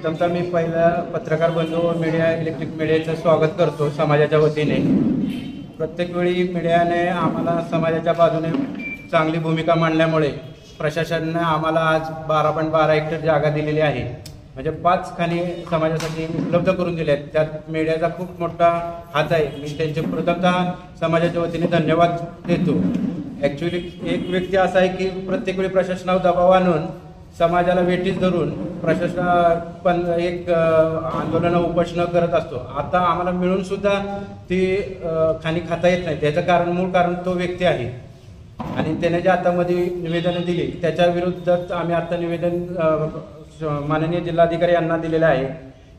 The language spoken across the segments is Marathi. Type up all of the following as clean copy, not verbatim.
प्रथमतः मी पहिला पत्रकार बंधू व मीडिया इलेक्ट्रिक मीडियाचं स्वागत करतो समाजाच्या वतीने। प्रत्येक वेळी मीडियाने आम्हाला समाजाच्या बाजूने चांगली भूमिका मांडल्यामुळे प्रशासनाने आम्हाला आज 12.12 हेक्टर जागा दिलेली आहे, म्हणजे 5 खाणी समाजासाठी उपलब्ध करून दिल्या आहेत। त्यात मीडियाचा खूप मोठा हात आहे। मी त्यांचे प्रथमतः समाजाच्या वतीने धन्यवाद देतो। ॲक्च्युली एक व्यक्ती असा आहे की प्रत्येक वेळी प्रशासनावर दबाव आणून समाजाला वेठीस धरून प्रशासन पण एक आंदोलन उपोषण करत असतो। आता आम्हाला मिळून सुद्धा ती खाणी खाता येत नाही, त्याचं कारण मूळ कारण तो व्यक्ती आहे आणि त्याने जे आता मध्ये निवेदन दिली त्याच्या विरुद्धात आम्ही आता निवेदन माननीय जिल्हाधिकारी यांना दिलेलं आहे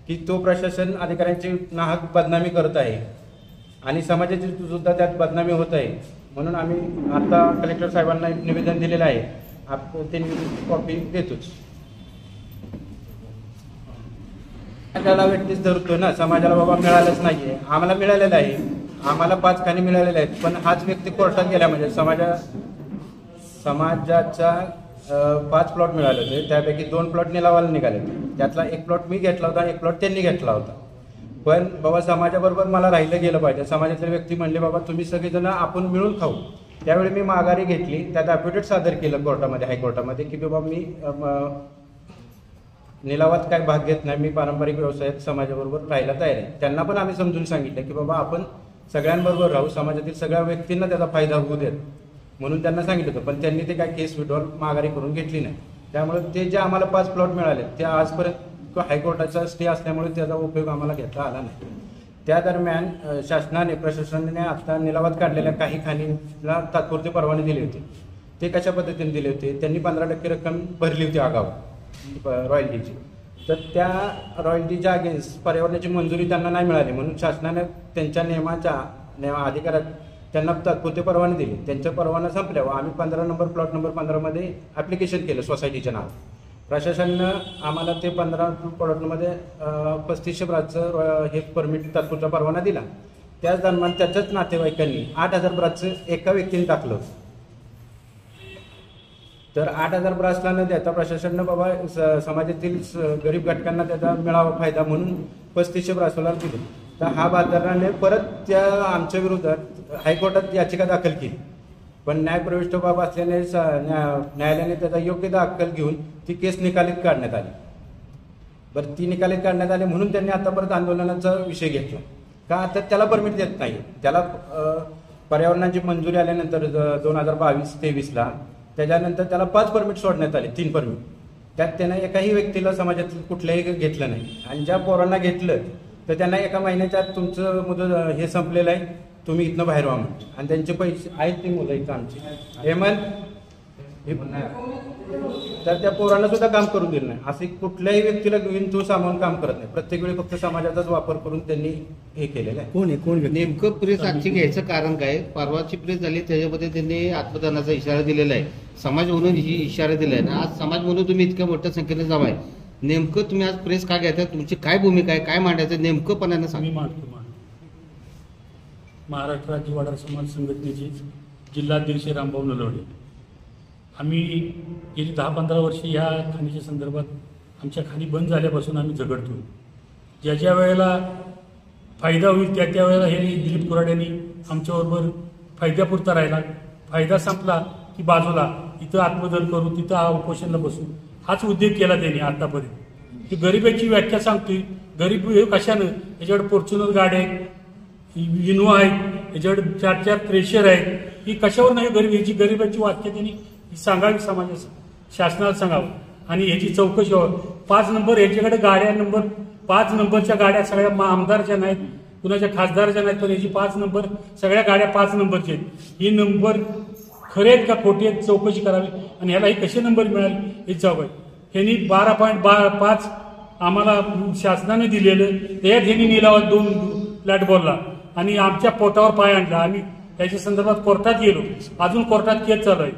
की तो प्रशासन अधिकाऱ्यांची नाहक बदनामी करत आहे आणि समाजाची सुद्धा त्यात बदनामी होत आहे। म्हणून आम्ही आता कलेक्टर साहेबांना निवेदन दिलेलं आहे, ते कॉपी देतोच। समाजाला वेठीस धरतो ना, समाजाला बाबा मिळालंच नाहीये, आम्हाला मिळालेलं आहे, आम्हाला 5 खाणी मिळालेल्या आहेत, पण हाच व्यक्ती कोर्टात गेला म्हणजे समाजाच्या 5 प्लॉट मिळाले होते, त्यापैकी 2 प्लॉट निलावाला निघाले होते। त्यातला 1 प्लॉट मी घेतला होता, 1 प्लॉट त्यांनी घेतला होता। पण बाबा समाजाबरोबर मला राहिलं गेलं पाहिजे। समाजातले व्यक्ती म्हणले बाबा तुम्ही सगळेजण आपण मिळून खाऊ। त्यावेळी मी माघारी घेतली, त्यात ॲफिडेविट सादर केलं कोर्टामध्ये, हायकोर्टामध्ये की बाबा मी निलावात काय भाग घेत नाही, मी पारंपरिक व्यवसायात समाजाबरोबर राहायला तयार आहे। त्यांना पण आम्ही समजून सांगितलं की बाबा आपण सगळ्यांबरोबर राहू, समाजातील सगळ्या व्यक्तींना त्याचा फायदा होऊ देत म्हणून त्यांना सांगितलं होतं, पण त्यांनी ते काय केस विड्रॉल माघारी करून घेतली नाही। त्यामुळे ते जे आम्हाला 5 प्लॉट मिळाले ते आजपर्यंत हायकोर्टाचा स्टे असल्यामुळे त्याचा उपयोग आम्हाला घेता आला नाही। त्या दरम्यान शासनाने प्रशासनाने आता निलावात काढलेल्या काही खाणींना तात्पुरती परवानगी दिली होती। ते कशा पद्धतीने दिले होते, त्यांनी 15% रक्कम भरली होती आगाऊ रॉयल्टीची, तर त्या रॉयल्टीच्या अगेन्स्ट पर्यावरणाची मंजुरी त्यांना नाही मिळाली म्हणून शासनाने त्यांच्या नियमाच्या अधिकारात त्यांना तात्पुरती परवानगी दिली। त्यांचा परवाना संपल्यावर आम्ही 15 नंबर प्लॉट नंबर 15मध्ये ॲप्लिकेशन केलं सोसायटीच्या नाव। प्रशासनानं आम्हाला ते 15 प्लॉटमध्ये 3500 ब्रासचं हे परमिट तात्पुरता परवाना दिला। त्याच दरम्यान त्याच्याच नातेवाईकांनी 8000 ब्रासचं एका व्यक्तीने टाकलं, तर 8000 ब्रासला न देता प्रशासनानं बाबा समाजातील गरीब घटकांना त्याचा मिळावा फायदा म्हणून 3500 ब्रासला दिले। तर हा बाजाराने परत त्या आमच्या विरोधात हायकोर्टात याचिका दाखल केली, पण न्यायप्रविष्ट बाब असल्याने न्यायालयाने त्याचा योग्य दाखल घेऊन ती केस निकालीत काढण्यात आली। बरं, ती निकालीत काढण्यात आली म्हणून त्यांनी आता परत आंदोलनाचा विषय घेतला का, आता त्याला परमिट देत नाही। त्याला पर्यावरणाची मंजुरी आल्यानंतर 2022-23ला त्याच्यानंतर त्याला 5 परमिट सोडण्यात आले, 3 परमिट, त्यात त्यानं एकाही व्यक्तीला समाजातील कुठल्याही घेतलं नाही। आणि ज्या पोरांना घेतलं तर त्यांना एका महिन्याच्या आत तुमचं मुदत हे संपलेलं आहे, तुम्ही इथनं बाहेर व्हा म्हणून, आणि त्यांचे पैसे आहेत ती मुलं इथं आमची तर त्या पोरांना सुद्धा काम करून दिलं नाही। असे कुठल्याही व्यक्तीला घेऊन तो सामावून काम करत नाही, प्रत्येक वेळी फक्त समाजाचाच वापर करून त्यांनी हे केलेलं आहे। कोण नेमकं प्रेस आजची घ्यायचं कारण काय? परवाची प्रेस झाली त्याच्यामध्ये त्यांनी आत्मदानाचा इशारा दिलेला आहे, समाज म्हणून ही इशारा दिला आहे। आज समाज म्हणून तुम्ही इतक्या मोठ्या संख्येने जमा आहे, नेमकं तुम्ही आज प्रेस का घ्यायचा, तुमची काय भूमिका आहे, काय मांडायचं नेमकंपणाने सांगा। महाराष्ट्र राज्य वडार समाज संघटनेचे जिल्हाध्यक्ष रामभाऊ नलवडे, आम्ही गेली 10-15 वर्षे या खाणीच्या संदर्भात आमच्या खाणी बंद झाल्यापासून आम्ही झगडतो। ज्या वेळेला फायदा होईल त्या वेळेला हे दिलीप कुराड्यांनी आमच्याबरोबर फायद्यापुरता राहिला, फायदा संपला की बाजूला इथं आत्मदहन करू, तिथं उपोषणला बसू, हाच उद्योग केला त्यांनी आतापर्यंत। की गरिबाची व्याख्या सांगतोय, गरीब हे कशानं, याच्याकडे फॉर्च्युनर गाड्या आहेत, इनोवा आहेत, याच्याकडे 4-4 थ्रेशर आहेत, ही कशावर नाही गरीब, ह्याची गरिबाची व्याख्या त्यांनी सांगावी, समाजात शासनाला सांगावं आणि ह्याची चौकशी व्हावी। 5 नंबर ह्याच्याकडे गाड्या, नंबर 5 नंबरच्या गाड्या सगळ्या आमदारच्या नाहीत, कुणाच्या खासदारच्या नाहीत, पण याची 5 नंबर सगळ्या गाड्या 5 नंबरच्या आहेत। ही नंबर खरे आहेत का खोटे आहेत चौकशी करावी आणि ह्याला ही कसे नंबर मिळाले हे चौकशी। ह्यांनी 12.5 आम्हाला शासनाने दिलेलं, त्यात ह्यांनी निलावात 2 फ्लॅट बोलला आणि आमच्या पोटावर पाय आणला। आम्ही त्याच्या संदर्भात कोर्टात गेलो, अजून कोर्टात केस चालू आहे।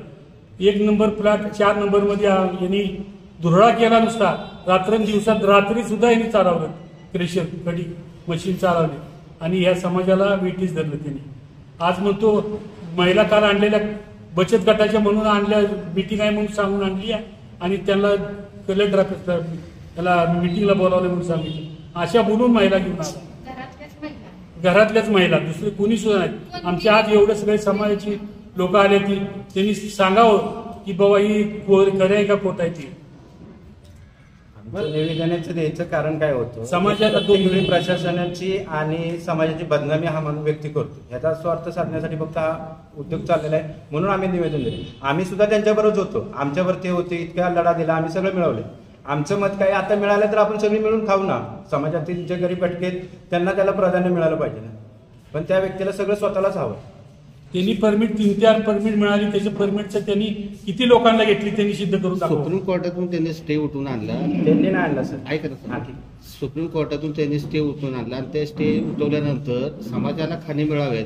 1 नंबर फ्लॅट 4 नंबरमध्ये यांनी धुरळा केला नुसता, रात्रंदिवसात रात्री सुद्धा यांनी चालवलं, क्रेशर कडी मशीन चालवली आणि ह्या समाजाला वेठीस धरलं त्यांनी। आज म्हणतो महिला काल आणलेल्या बचत गटाच्या म्हणून आणल्या, मीटिंग आहे म्हणून सांगून आणली आहे आणि त्यांना कलेक्टर ऑफिसला त्याला मिटिंगला बोलावलं म्हणून सांगितलं. अशा बोलून महिला घेऊन आला, घरातल्याच महिला, दुसरे कोणी सुद्धा नाही. आमच्या आज एवढे सगळे समाजाची लोक आले ती त्यांनी सांगावं की बाबा ही खरं आहे का खोट आहे ती. निवेदनाचं द्यायचं कारण काय होतं, समाजाला प्रत्येक वेळी प्रशासनाची आणि समाजाची बदनामी हा माणूस व्यक्ती करतो. याचा स्वार्थ साधण्यासाठी फक्त हा उद्योग चाललेला आहे, म्हणून आम्ही निवेदन दिले. आम्ही सुद्धा त्यांच्याबरोबर होतो, आमच्यावर ते होते, इतका लढा दिला, आम्ही सगळं मिळवले. आमचं मत काय, आता मिळालं तर आपण सगळी मिळून खाऊ ना. समाजातील जे गरीब भटकेत त्यांना त्याला प्राधान्य मिळालं पाहिजे ना, पण त्या व्यक्तीला सगळं स्वतःलाच हवं. त्यांनी परमिट 3-4 परमिट मिळाली, त्याच्या परमिटचं त्यांनी किती लोकांना घेतली त्यांनी सिद्ध करून दाखवलं. सुप्रीम कोर्टातून त्यांनी स्टे उठवून आणला. त्यांनी नाही आणला सर. ऐका ना सर, सुप्रीम कोर्टातून त्यांनी स्टे उठवून आणला आणि ते स्टे उठवल्यानंतर समाजाला खाणी मिळावेत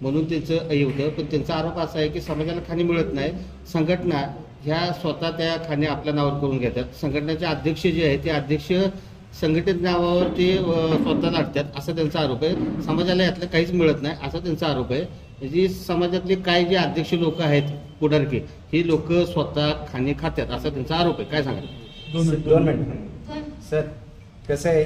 म्हणून त्यांचं हे होतं. पण त्यांचा आरोप असा आहे की समाजाला खाणी मिळत नाही, संघटना ह्या स्वतः त्या खाणी आपल्या नावावर करून घेतात. संघटनेचे अध्यक्ष जे आहेत ते अध्यक्ष संघटित नावावर ते स्वतः लाटतात असा त्यांचा आरोप आहे. समाजाला यातलं काहीच मिळत नाही असा त्यांचा आरोप आहे. जी समाजातले काय जे अध्यक्ष लोक आहेत पुढारकी, ही लोक स्वतः खाणे खात्यात असा त्यांचा आरोप आहे. काय सांगाल? 2 मिनिट सर. कसं आहे,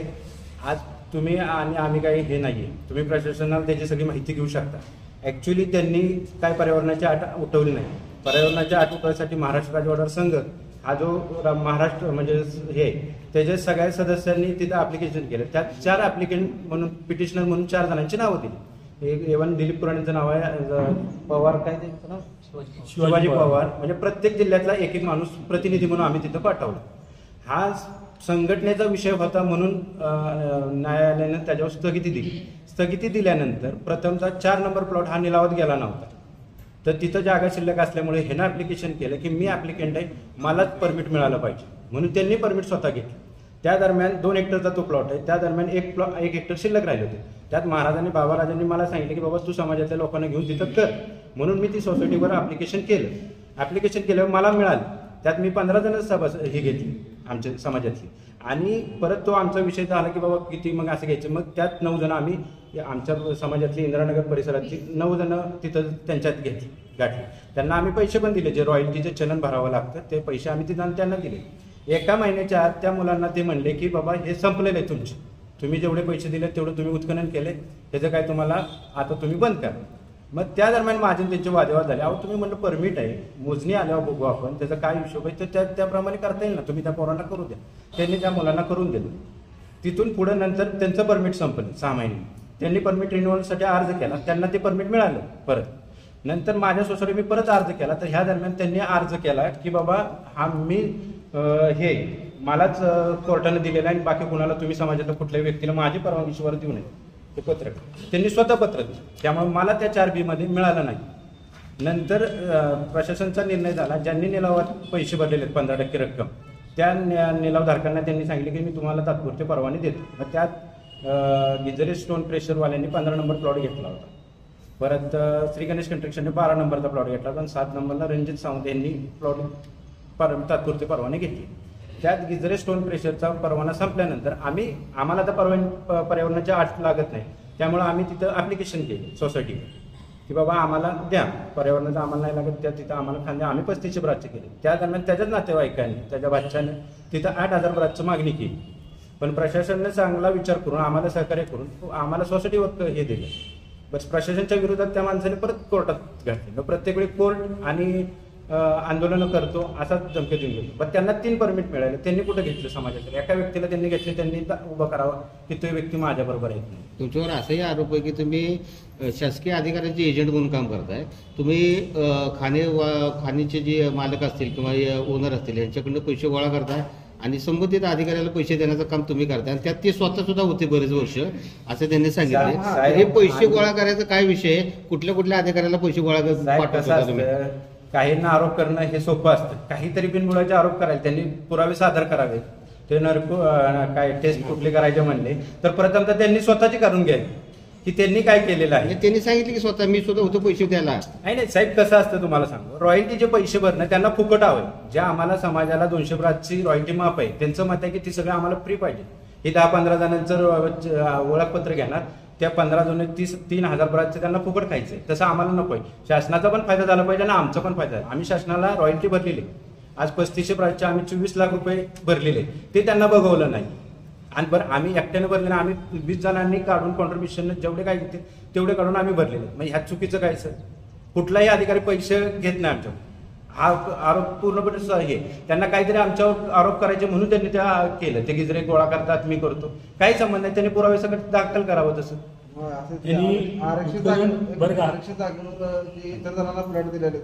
आज तुम्ही आणि आम्ही काही हे नाही आहे, तुम्ही प्रशासनाला त्याची सगळी माहिती घेऊ शकता. ॲक्च्युली त्यांनी काय पर्यावरणाची अट उठवली नाही. पर्यावरणाच्या अट उठवण्यासाठी महाराष्ट्र राज्य वॉटर संघ हा जो महाराष्ट्र म्हणजे हे त्याच्या सगळ्या सदस्यांनी तिथं ॲप्लिकेशन केलं. त्यात 4 ॲप्लिकेंट म्हणून पिटिशनर म्हणून 4 जणांची नावं दिली. एक एवन दिलीप पुराणेंचं नाव आहे, पवार काय त्यांचं नाव, शिवाजी पवार. म्हणजे प्रत्येक जिल्ह्यातला एक माणूस प्रतिनिधी म्हणून आम्ही तिथं पाठवलं. हा संघटनेचा विषय होता म्हणून न्यायालयानं त्याच्यावर स्थगिती दिली. स्थगिती दिल्यानंतर प्रथमतः 4 नंबर प्लॉट हा निलावात गेला नव्हता, तर तिथं जागा शिल्लक असल्यामुळे ह्यानं ॲप्लिकेशन केलं की मी ॲप्लिकेंट आहे, मलाच परमिट मिळालं पाहिजे, म्हणून त्यांनी परमिट स्वतः घेतलं. त्या दरम्यान 2 हेक्टरचा तो प्लॉट आहे, त्या दरम्यान 1 हेक्टर शिल्लक राहिले होते. त्यात महाराजांनी बाबाराजांनी मला सांगितलं की बाबा तू समाजातल्या लोकांना घेऊन तिथं कर, म्हणून मी ती सोसायटीवर ॲप्लिकेशन केलं. ॲप्लिकेशन केल्यावर मला मिळालं. त्यात मी 15 जण ही घेतली आमच्या समाजातली, आणि परत तो आमचा विषय झाला की बाबा किती मग असं घ्यायचं. मग त्यात 9 जण आम्ही आमच्या समाजातली इंदिरानगर परिसरातली 9 जण तिथं त्यांच्यात गाठली. त्यांना आम्ही पैसे पण दिले, जे रॉयल्टीचे चलन भरावं लागतं ते पैसे आम्ही तिथं त्यांना दिले. 1 महिन्याच्या आत त्या मुलांना ते म्हणले की बाबा हे संपलेलं आहे तुमचे, तुम्ही जेवढे पैसे दिले तेवढं तुम्ही उत्खनन केले, त्याचं काय तुम्हाला आता तुम्ही बंद करा. मग त्या दरम्यान माझे त्यांचे वादविवाद झाले. अहो तुम्ही म्हणलं परमिट आहे, मोजणी आल्यावर बघू आपण त्याचा काय हिशोब आहे, तर त्याप्रमाणे करता येईल ना, तुम्ही त्या पोरांना करू द्या. त्यांनी त्या मुलांना करून दिलं. तिथून पुढे नंतर त्यांचं परमिट संपलं 6 महिने. त्यांनी परमिट रिन्युअलसाठी अर्ज केला, त्यांना ते परमिट मिळालं परत. नंतर माझ्या सोसायटी मी परत अर्ज केला, तर ह्या दरम्यान त्यांनी अर्ज केला की बाबा हा मी हे मलाच कोर्टानं दिलेलं आहे आणि बाकी कुणाला तुम्ही समाजातल्या कुठल्याही व्यक्तीला माझी परवानगीशिवाय देऊ नये. ते पत्र त्यांनी स्वतः पत्र दिलं, त्यामुळे मला त्या 4B मध्ये मिळालं नाही. नंतर प्रशासनाचा निर्णय झाला, ज्यांनी निलावात पैसे भरलेले 15% रक्कम, त्या निलावधारकांना त्यांनी सांगितले की मी तुम्हाला तात्पुरते परवाने देतो. मग त्यात गिजरे स्टोन प्रेशरवाल्यांनी 15 नंबर प्लॉट घेतला होता. परत श्री गणेश कन्स्ट्रक्शनने 12 नंबरचा प्लॉट घेतला होता आणि 7 नंबरला रणजित सावंत यांनी प्लॉट तात्पुरते परवाने घेतले. त्यात गिजरे स्टोन प्रेशरचा परवाना संपल्यानंतर आम्हाला तर पर्यावरणाची अट लागत नाही, त्यामुळे आम्ही तिथं ॲप्लिकेशन केली सोसायटीवर की बाबा आम्हाला द्या, पर्यावरणाचं आम्हाला नाही लागत, त्या तिथं आम्हाला खांद्या. आम्ही 35 ब्रासचे केले. त्या दरम्यान त्याच्याच नातेवाईकांनी त्याच्या बादशाने तिथं 8,000 ब्रासची मागणी केली. पण प्रशासनाने चांगला विचार करून आम्हाला सहकार्य करून आम्हाला सोसायटीवर हे दिलं. बस प्रशासनाच्या विरोधात त्या माणसाने परत कोर्टात घातले. प्रत्येक वेळी कोर्ट आणि आंदोलनं करतो असाच धमकी देऊन गेलो. पण त्यांना 3 परमिट मिळाले. त्यांनी कुठं घेतलं समाजाचं? एका व्यक्तीला त्यांनी घेतले, त्यांनी उभं करावं की तो व्यक्ती माझ्याबरोबर येत नाही. तुमच्यावर असाही आरोप आहे की तुम्ही शासकीय अधिकाऱ्यांचे एजंट म्हणून काम करताय. तुम्ही खाणीचे जे मालक असतील किंवा ओनर असतील यांच्याकडनं पैसे गोळा करताय आणि संबंधित अधिकाऱ्याला पैसे देण्याचं काम तुम्ही करताय, आणि त्यात ते स्वतः सुद्धा होते बरेच वर्ष असं त्यांनी सांगितले. हे पैसे गोळा करायचा काय विषय? कुठल्या अधिकाऱ्याला पैसे गोळा पाठवता तुम्ही? काहींना आरोप करणं हे सोपं असतं, काहीतरी बिनबुडाचे आरोप करायला त्यांनी पुरावे सादर करावे. ते काय टेस्ट कुठले करायचे म्हणले तर प्रथमतः त्यांनी स्वतःची करून घ्यावी की त्यांनी काय केलेलं आहे. त्यांनी सांगितलं की स्वतः मी स्वतः होतो पैसे द्यायला. नाही साहेब, कसं असतं तुम्हाला सांगू, रॉयल्टीचे पैसे भरणं त्यांना फुकट हवं. ज्या आम्हाला समाजाला 200 ब्रासची रॉयल्टी माफ आहे त्यांचं मत आहे की ती सगळं आम्हाला फ्री पाहिजे. हे 10-15 जणांचं ओळखपत्र घेणार, त्या 15 जण 3,000 ब्रासचे त्यांना फुकट खायचे. तसं आम्हाला नको आहे. शासनाचा पण फायदा झाला पाहिजे आणि आमचा पण फायदा आहे. आम्ही शासनाला रॉयल्टी भरलेली, आज 3500 ब्रांचचे आम्ही 24 लाख रुपये भरलेले, ते त्यांना बघवलं नाही. आणि बरं आम्ही एकट्यानं भरले ना, आम्ही 20 जणांनी काढून कॉन्ट्रीब्युशन जेवढे काय घेते तेवढे काढून आम्ही भरलेले. मग ह्यात चुकीचं काय सर? कुठलाही अधिकारी पैसे घेत नाही आमच्यावर. हा आरोप पूर्णपणे हे त्यांना काहीतरी आमच्यावर आरोप करायचे म्हणून त्यांनी त्या केलं. ते गिजरे गोळा करतात, मी करतो, काही संबंध नाही. त्यांनी पुरावे सगळं दाखल करावं तसं. त्यांनी आरक्षित बरं का? आरक्षित जागेवर जे इतर जणांना फ्लॅट दिलेले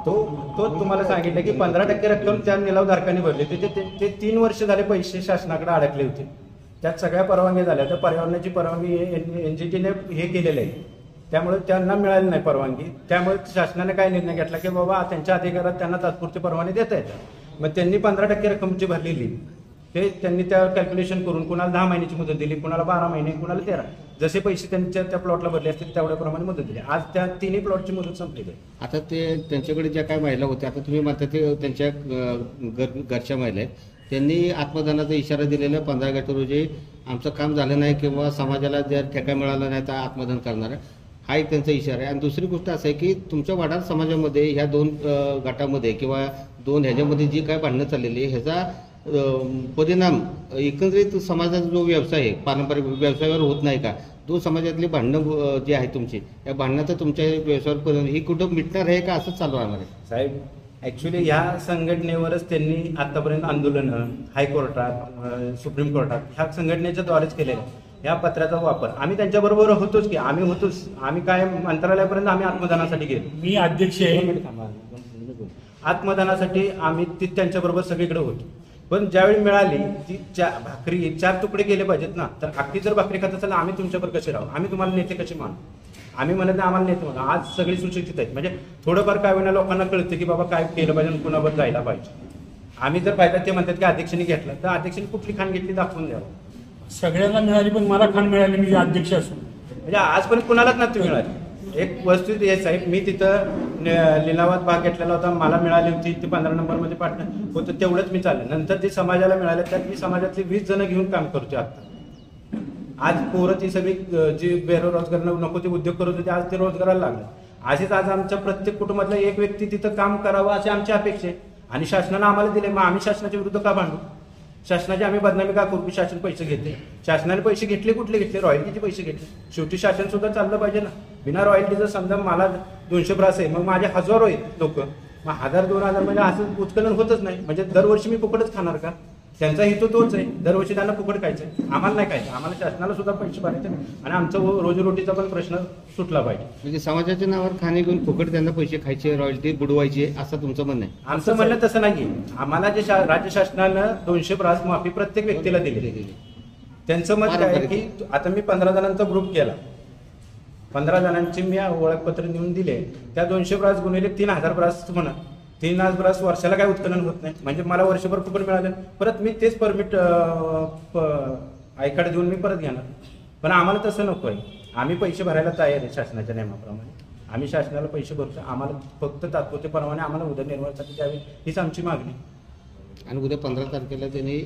तो तुम्हाला सांगितलं की 15% रक्कम त्या निलावधारकांनी भरली. ते 3 वर्ष झाले पैसे शासनाकडे अडकले होते. त्यात सगळ्या परवानगी झाल्या. तर पर्यावरणाची परवानगी एनजीटीने हे केलेलं आहे, त्यामुळे त्यांना मिळाली नाही परवानगी. त्यामुळे शासनाने काय निर्णय घेतला की बाबा त्यांच्या अधिकारात त्यांना तात्पुरती परवानगी देता येतात. मग त्यांनी 15% रक्कमची भरलेली ते त्यांनी त्या कॅल्क्युलेशन करून कुणाला 10 महिन्याची मुदत दिली, कुणाला 12 महिने, कुणाला 13, जसे पैसे त्यांच्या त्या प्लॉटला भरले असतील तेवढ्याप्रमाणे मुदत दिली. आज त्या तिन्ही प्लॉटची मुदत संपलेली आहे. आता ते त्यांच्याकडे ज्या काही महिला होत्या, आता तुम्ही म्हणता ते त्यांच्या घरच्या महिला आहेत, त्यांनी आत्मदानाचा इशारा दिलेला 15 गट रोजी आमचं काम झालं नाही किंवा समाजाला जर ठेका मिळाला नाही तर आत्मदान करणार, हा एक त्यांचा इशारा आहे. आणि दुसरी गोष्ट असं आहे की तुमच्या वडार समाजामध्ये ह्या 2 गटामध्ये किंवा 2 ह्याच्यामध्ये जी काय भांडणं चाललेली आहे ह्याचा परिणाम एकंदरीत समाजाचा जो व्यवसाय आहे पारंपरिक व्यवसायावर होत नाही का? 2 समाजातली भांडणं जी आहे तुमची, या भांडणाचा तुमच्या व्यवसायावर परिणाम ही कुठं मिटणार आहे का असंच चालू राहणार आहे? साहेब ऍक्च्युली ह्या संघटनेवरच त्यांनी आतापर्यंत आंदोलनं हायकोर्टात, सुप्रीम कोर्टात ह्या संघटनेच्या द्वारेच केलेलं आहे. या पत्राचा वापर आम्ही त्यांच्याबरोबर होतोच की आम्ही काय मंत्रालयापर्यंत आम्ही आत्मदानासाठी गेलो. मी अध्यक्ष आहे. आत्मदानासाठी आम्ही त्यांच्याबरोबर सगळीकडे होतो. पण ज्यावेळी मिळाली ती भाकरी 4 तुकडे गेले पाहिजेत ना, तर अख्खी जर भाकरी खात असेल आम्ही तुमच्याबरोबर कसे राहू? आम्ही तुम्हाला नेते कसे मानू? आम्ही म्हणत नाही आम्हाला नेते म्हणून. आज सगळी सुशिक्षित आहेत, म्हणजे थोडंफार काय होईना लोकांना कळतं की बाबा काय केलं पाहिजे, कुणाबरोबर जायला पाहिजे. आम्ही जर पाहिजे ते म्हणतात की अध्यक्षांनी घेतलं, तर अध्यक्षांनी कुठली खाण घेतली दाखवून द्यावं. सगळ्यांना मिळाली पण मला खाण मिळाली, मी अध्यक्ष असून. म्हणजे आजपर्यंत कुणालाच नव्हती मिळाली. एक वस्तू हे साहेब, मी तिथं लिलावात भाग घेतलेला होता, मला मिळाली होती ती 15 नंबरमध्ये पार्टनर होतं, तेवढंच मी चाललं. नंतर जे समाजाला मिळालं त्यात मी समाजातली 20 जण घेऊन काम करतोय. आता आज पोरं ती सगळी जी बेरोजगार नको ते उद्योग करत होते, आज ते रोजगाराला लागलं. असेच आज आमच्या प्रत्येक कुटुंबातला एक व्यक्ती तिथं काम करावं अशी आमची अपेक्षा आहे. आणि शासनानं आम्हाला दिले, मग आम्ही शासनाच्या विरुद्ध का भांडू? शासनाची आम्ही बदनामी का करू? शासन पैसे घेते. शासनाने पैसे घेतले, कुठले घेतले? रॉयल्टीचे पैसे घेतले. शेवटी शासन सुद्धा चाललं पाहिजे ना. बिना रॉयल्टीचं समजा मला 200 ब्रास आहे, मग माझे हजारो आहेत लोक, मग 1000-2000 म्हणजे असं उत्खनन होतच नाही. म्हणजे दरवर्षी मी फुकटच खाणार का? त्यांचा हेतू तोच आहे, दरवर्षी त्यांना फुकट खायचं आहे, आम्हाला नाही खायचं. आम्हाला शासनाला सुद्धा पैसे भरायचे आणि आमचा रोजीरोटीचा पण प्रश्न सुटला पाहिजे. म्हणजे समाजाच्या नावावर खाणे घेऊन फुकट त्यांना पैसे खायचे, रॉयल्टी बुडवायचे असं तुमचं म्हणणं आहे? आमचं म्हणणं तसं नाहीये. आम्हाला जे राज्य शासनानं 200 ब्रास माफी प्रत्येक व्यक्तीला दिली. त्यांचं मत काय आहे की आता मी 15 जणांचा ग्रुप केला, 15 जणांची मी ओळखपत्र नेऊन दिले, त्या 200 ब्रास गुणिले 3000 ब्रास होणार. 3000 ब्रास वर्षाला काय उत्खनन होत नाही, म्हणजे मला वर्षभर फुकट मिळालं. परत मी तेच परमिट आयकार्ड देऊन मी परत घेणार. पण आम्हाला तसं नको आहे. आम्ही पैसे भरायला तयार आहे शासनाच्या नियमाप्रमाणे. आम्ही शासनाला पैसे भरतो, आम्हाला फक्त तात्पुरते परवाने आम्हाला उदरनिर्वाहासाठी द्यावे, हीच आमची मागणी. आणि उद्या 15 तारखेला त्यांनी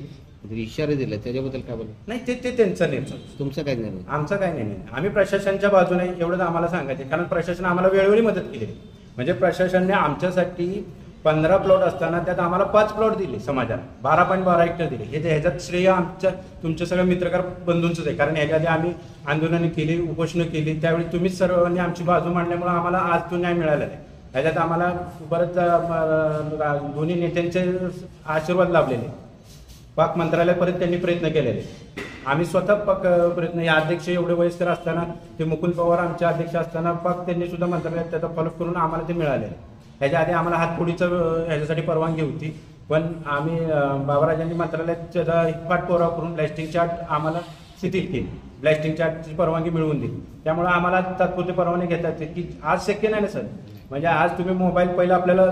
इशारे दिले, त्याच्याबद्दल काय बोला? नाही, ते त्यांचा निर्णय, तुमचं काय निर्णय? आमचा काय नाही. आम्ही प्रशासनाच्या बाजूने एवढंच आम्हाला सांगायचं, कारण प्रशासन आम्हाला वेळोवेळी मदत केली. म्हणजे प्रशासनाने आमच्यासाठी 15 प्लॉट असताना त्यात आम्हाला 5 प्लॉट दिले समाजाला, 12.12 हेक्टर दिले. हे ह्याच्यात श्रेय तुमच्या सगळ्या मित्रकार बंधूंचंच आहे. कारण ह्याच्या आधी आम्ही आंदोलनं केली, उपोषणं केली, त्यावेळी तुम्हीच सर्वांनी आमची बाजू मांडल्यामुळे आम्हाला आज तो न्याय मिळाला नाही. ह्याच्यात आम्हाला बरंच दोन्ही नेत्यांचे आशीर्वाद लाभलेले. पाक मंत्रालयापर्यंत त्यांनी प्रयत्न केलेले. आम्ही स्वतः प्रयत्न, या अध्यक्ष एवढे वयस्कर असताना, ते मुकुंद पवार आमचे अध्यक्ष असताना पाक त्यांनी सुद्धा मंत्रालयात त्याचा फॉलोअप करून आम्हाला ते मिळाले. ह्याच्या आधी आम्हाला हातपुडीचं ह्याच्यासाठी परवानगी होती, पण आम्ही बाबाराजांनी मंत्रालयात त्याचा पाठपुरावा करून ब्लॅस्टिंग चार्ट आम्हाला शिथिल केली, ब्लॅस्टिंग चार्टची परवानगी मिळवून दिली. त्यामुळे आम्हाला तात्पुरते परवाने घेता येते, की आज शक्य नाही ना सर. म्हणजे आज तुम्ही मोबाईल पहिला आपल्याला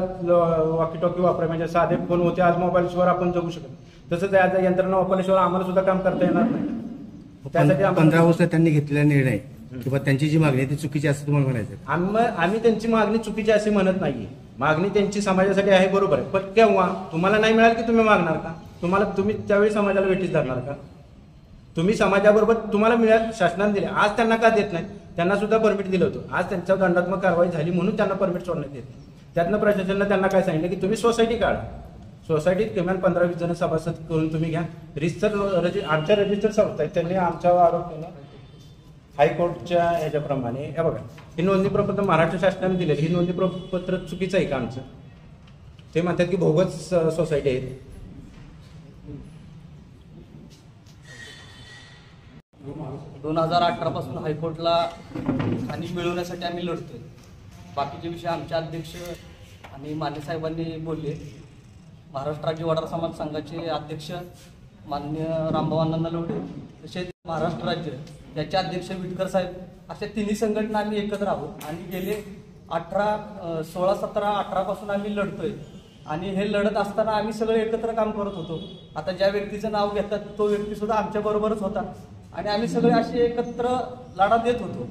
वॉकी टॉकी वापरा, म्हणजे साधे फोन होते, आज मोबाईलशिवाय आपण जगू शकत. तसंच आज यंत्रणा वापरल्याशिवाय आम्हाला सुद्धा काम करता येणार नाही. त्यासाठी 15 वर्ष त्यांनी घेतलेला निर्णय किंवा त्यांची जी मागणी आहे ती चुकीची असं तुम्हाला म्हणायचं? आम्ही त्यांची मागणी चुकीची असे म्हणत नाहीये. मागणी त्यांची समाजासाठी आहे, बरोबर आहे. पण केव्हा तुम्हाला नाही मिळाल की तुम्ही मागणार का? तुम्ही त्यावेळी समाजाला वेठीस धरणार का? तुम्ही समाजाबरोबर तुम्हाला मिळाल, शासनाने दिले, आज त्यांना का देत नाही? त्यांना सुद्धा परमिट दिलं होतं. आज त्यांच्यावर दंडात्मक कारवाई झाली म्हणून त्यांना परमिट सोडण्यात येत नाही. त्यातनं प्रशासनानं त्यांना काय सांगितलं की तुम्ही सोसायटी काढा, सोसायटीत किमान 15-20 जण सभासद करून तुम्ही घ्या. आमच्या रजिस्टर संस्था आहेत त्यांनी आमच्यावर आरोप केला हायकोर्टच्या ह्याच्याप्रमाणे. हे बघा, ही नोंदणी प्रपत्र महाराष्ट्र शासनाने दिलेली, ही नोंदणी प्रपत्र चुकीचं आहे का आमचं? ते म्हणतात की भोगस सोसायटी आहेत. 2018 पासून हायकोर्टला खाणी मिळवण्यासाठी आम्ही लढतोय. बाकीचे विषय आमचे अध्यक्ष आणि माने साहेबांनी बोलले. महाराष्ट्र राज्य वडार समाज संघाचे अध्यक्ष माननीय रामभाऊ अण्णा नलवडे, तसेच महाराष्ट्र राज्य याचे अध्यक्ष विटकर साहेब, अशा तिन्ही संघटना आम्ही एकत्र आहोत आणि गेले 16, 17, 18 पासून आम्ही लढतोय. आणि हे लढत असताना आम्ही सगळे एकत्र काम करत होतो. आता ज्या व्यक्तीचं नाव घेतात तो व्यक्ती सुद्धा आमच्या बरोबरच होता आणि आम्ही सगळे असे एकत्र लढा देत होतो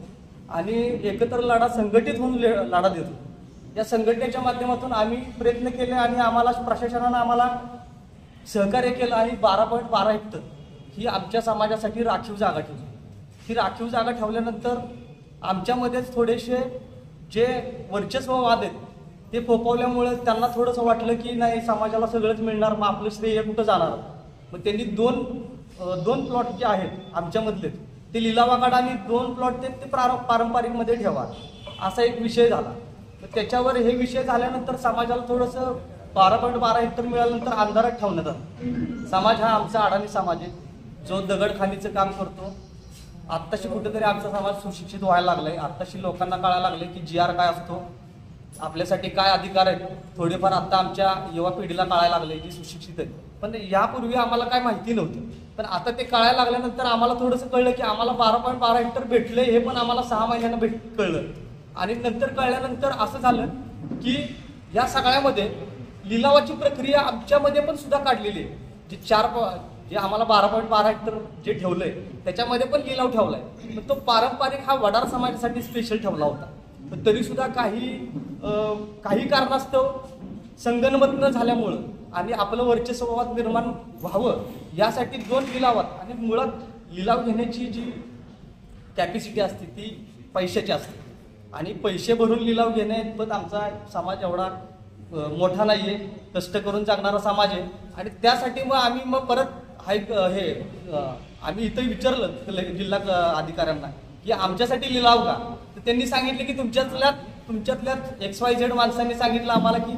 आणि एकत्र लढा संघटित होऊन लढा देत होतो. या संघटनेच्या माध्यमातून आम्ही प्रयत्न केले आणि आम्हाला प्रशासनानं आम्हाला सहकार्य केलं आणि 12.12 हेक्टर ही आमच्या समाजासाठी राखीव जागा ठेवली. ही राखीव जागा ठेवल्यानंतर आमच्यामध्येच थोडेसे जे वर्चस्ववाद आहेत ते फोपवल्यामुळे त्यांना थोडंसं वाटलं की नाही समाजाला सगळंच मिळणार, मग आपलं श्रेय कुठं जाणार. मग त्यांनी दोन प्लॉट जे आहेत आमच्यामधले ते लिलावाकाढा आणि 2 प्लॉट ते पारंपरिकमध्ये ठेवा असा एक विषय झाला. त्याच्यावर हे विषय झाल्यानंतर समाजाला थोडंसं 12.12 हेक्टर मिळाल्यानंतर अंधारात ठेवण्यात आलं. समाज हा आमचा अडाणी समाज आहे जो दगडखाणीचं काम करतो. आत्ताशी कुठेतरी आमचा समाज सुशिक्षित व्हायला लागलाय. आत्ताशी लोकांना कळायला लागले की GR काय असतो, आपल्यासाठी काय अधिकार आहेत. थोडेफार आता आमच्या युवा पिढीला कळायला लागले जी सुशिक्षित आहेत, पण यापूर्वी आम्हाला काय माहिती नव्हतं. पण आता ते कळायला लागल्यानंतर आम्हाला थोडंसं कळलं की आम्हाला 12.12 हेक्टर भेटले हे पण आम्हाला 6 महिन्यांना कळलं. आणि नंतर कळल्यानंतर असं झालं की या सगळ्यामध्ये लिलावाची प्रक्रिया आमच्यामध्ये पण सुद्धा काढलेली आहे. जे आम्हाला 12.12 हेक्टर जे ठेवलंय त्याच्यामध्ये पण लिलाव ठेवलाय. पण तो पारंपरिक हा वडार समाजासाठी स्पेशल ठेवला होता. पण तरी सुद्धा काही कारणास्तव संगनमत न झाल्यामुळं आणि आपलं वर्चस्ववाद निर्माण व्हावं यासाठी 2 लिलावात आणि मुळात लिलाव घेण्याची जी कॅपॅसिटी असते ती पैशाची असते आणि पैसे भरून लिलाव घेणे पण आमचा समाज एवढा मोठा नाहीये, कष्ट करून जगणारा समाज आहे. आणि त्यासाठी मग आम्ही परत आम्ही इथं विचारलं जिल्हा अधिकाऱ्यांना की आमच्यासाठी लिलाव का. तर त्यांनी सांगितले की तुमच्यातल्या XYZ माणसांनी सांगितलं आम्हाला की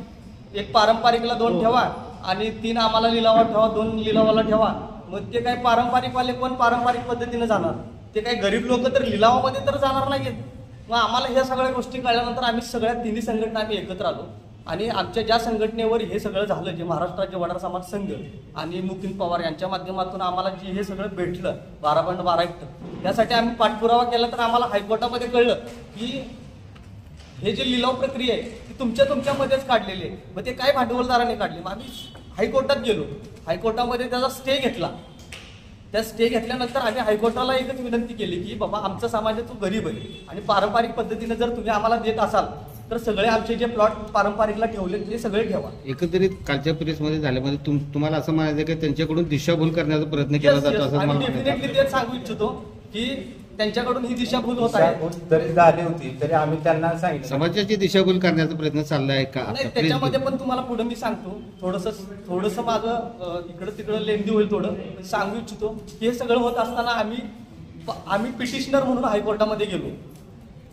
एक पारंपरिकला 2 ठेवा आणि 3 आम्हाला लिलावात ठेवा, 2 लिलावाला ठेवा. मग ते काय पारंपरिकवाले कोण पारंपरिक पद्धतीने जाणार, ते काही गरीब लोक तर लिलावामध्ये तर जाणार नाहीत. मग आम्हाला ह्या सगळ्या गोष्टी कळल्यानंतर आम्ही सगळ्या तिन्ही संघटना आम्ही एकत्र आलो आणि आमच्या ज्या संघटनेवर हे सगळं झालं, जे महाराष्ट्र राज्य वडार समाज संघ आणि मुकुंद पवार यांच्या माध्यमातून आम्हाला जे हे सगळं भेटलं 12.12 हेक्टर, त्यासाठी आम्ही पाठपुरावा केला. तर आम्हाला हायकोर्टामध्ये कळलं की हे जे लिलाव प्रक्रिया आहे ती तुमच्यामध्येच काढलेली आहे. मग ते काय भांडवलदाराने काढले. मग आम्ही हायकोर्टात गेलो, हायकोर्टामध्ये त्याचा स्टे घेतला. त्या स्टे घेतल्यानंतर आम्ही हायकोर्टाला एकच विनंती केली की बाबा आमचा समाज तो गरीब आहे आणि पारंपरिक पद्धतीने जर तुम्ही आम्हाला देत असाल तर सगळे आमचे जे प्लॉट पारंपरिकला ठेवले ते सगळे ठेवा. एकंदरीत कालच्या प्रेसमध्ये झाल्यामध्ये तुम्हाला असं म्हणायचं की त्यांच्याकडून दिशाभूल करण्याचा प्रयत्न केला जातो असं मला डेफिनेटली तेच सांगू इच्छितो की त्यांच्याकडून ही दिशाभूल होत आहे. जरी झाली होती तरी आम्ही त्यांना सांगितलं समाजाची दिशाभूल करण्याचा प्रयत्न चाललाय का. नाही, त्याच्यामध्ये पण तुम्हाला पुढे मी सांगतो. थोडंसं माझं इकडं तिकडं लेंदी होईल. थोडं सांगू इच्छितो की हे सगळं होत असताना आम्ही पिटिशनर म्हणून हायकोर्टामध्ये गेलो.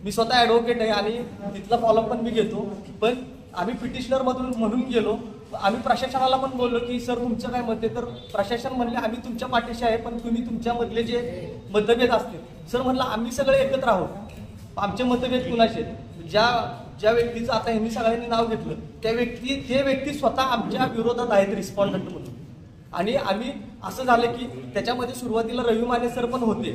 मी स्वतः ॲडव्होकेट आहे आणि तिथला फॉलो पण मी घेतो. पण आम्ही पिटिशनर म्हणून गेलो. आम्ही प्रशासनाला पण बोललो की सर तुमचं काय मत आहे. तर प्रशासन म्हणले आम्ही तुमच्या पाठीशी आहे, पण तुम्ही तुमच्यामधले जे मतभेद असतील. सर म्हणलं आम्ही सगळे एकत्र आहोत, आमचे मतभेद कुणाचे. ज्या व्यक्तीचं आता ह्यांनी सगळ्यांनी नाव घेतलं ते व्यक्ती स्वतः आमच्या विरोधात आहेत रिस्पॉन्डंट म्हणून. आणि आम्ही असं झालं की त्याच्यामध्ये सुरुवातीला रवी माने सर पण होते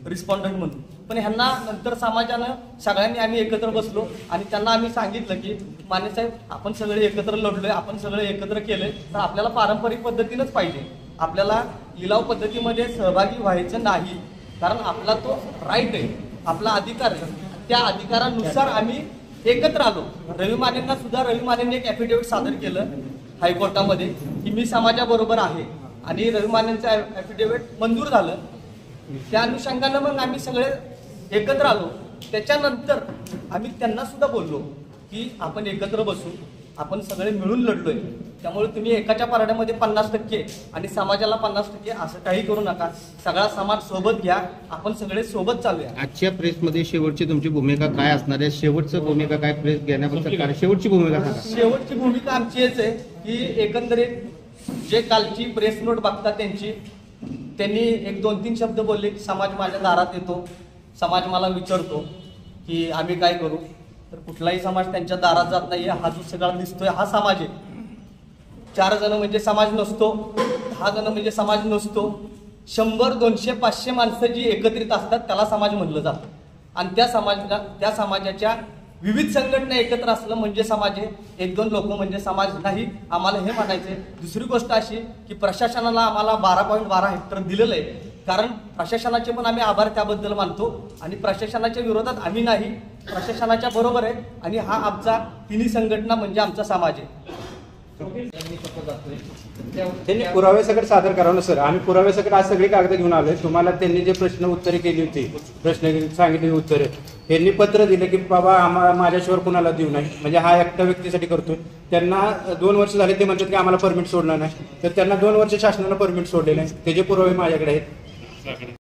रिस्पॉन्डंट म्हणून, पण ह्यांना नंतर समाजानं सगळ्यांनी आम्ही एकत्र बसलो आणि त्यांना आम्ही सांगितलं की माने साहेब आपण सगळे एकत्र लढलोय, आपण सगळे एकत्र केलंय, तर आपल्याला पारंपरिक पद्धतीनंच पाहिजे. आपल्याला लिलाव पद्धतीमध्ये सहभागी व्हायचं नाही, कारण आपला तो राईट आहे, आपला अधिकार आहे. त्या अधिकारानुसार आम्ही एकत्र आलो. रवी मानेंनी एक ॲफिडेव्हिट सादर केलं हायकोर्टामध्ये की मी समाजाबरोबर आहे आणि रवी मानेंचं ॲफिडेव्हिट मंजूर झालं. त्या अनुषंगानं मग आम्ही सगळे एकत्र आलो. त्याच्यानंतर आम्ही त्यांना सुद्धा बोललो की आपण एकत्र बसू, आपण सगळे मिळून लढलोय. त्यामुळे तुम्ही एकाच्या पारड्यामध्ये 50% आणि समाजाला 50% असं काही करू नका. सगळा समाज सोबत घ्या, आपण सगळे सोबत चालूया. आजच्या प्रेसमध्ये शेवटची तुमची भूमिका काय असणार आहे? शेवटचं भूमिका काय प्रेस घेण्यापेक्षा काय शेवटची भूमिका सांगा. शेवटची भूमिका आमची हेच आहे की एकंदरीत जे कालची प्रेस नोट बघतात त्यांनी एक 2-3 शब्द बोलले की समाज माझ्या दारात येतो, समाज मला विचारतो की आम्ही काय करू. तर कुठलाही समाज त्यांच्या दारात जात नाहीये. हा जो सगळा दिसतोय हा समाज आहे. 4 जण म्हणजे समाज नसतो, 10 जण म्हणजे समाज नसतो. 100, 200, 500 माणसं जी एकत्रित असतात त्याला समाज म्हणलं जातं. आणि त्या समाजाच्या विविध संघटना एकत्र असलं म्हणजे समाज आहे. 1-2 लोक म्हणजे समाज नाही, आम्हाला हे म्हणायचंय. दुसरी गोष्ट अशी की प्रशासनाला आम्हाला 12.12 हेक्टर दिलेलं आहे. कारण प्रशासनाचे पण आम्ही आभार त्याबद्दल मानतो आणि प्रशासनाच्या विरोधात आम्ही नाही, प्रशासनाच्या बरोबर आहे. आणि हा आमचा तिन्ही संघटना म्हणजे आमचा समाज आहे. त्यांनी पुराव्यासकट सादर करावं ना सर. आम्ही पुराव्यासकट आज सगळी कागद घेऊन आलोय. तुम्हाला त्यांनी जे प्रश्न उत्तरे केली होती, प्रश्न सांगितली उत्तरे, त्यांनी पत्र दिलं की बाबा माझ्याशिवाय कुणाला देऊ नये, म्हणजे हा एकट्या व्यक्तीसाठी करतोय. त्यांना 2 वर्ष झाले, ते म्हणतात की आम्हाला परमिट सोडणार नाही. तर त्यांना 2 वर्ष शासनानं परमिट सोडले नाही, त्याचे पुरावे माझ्याकडे आहेत.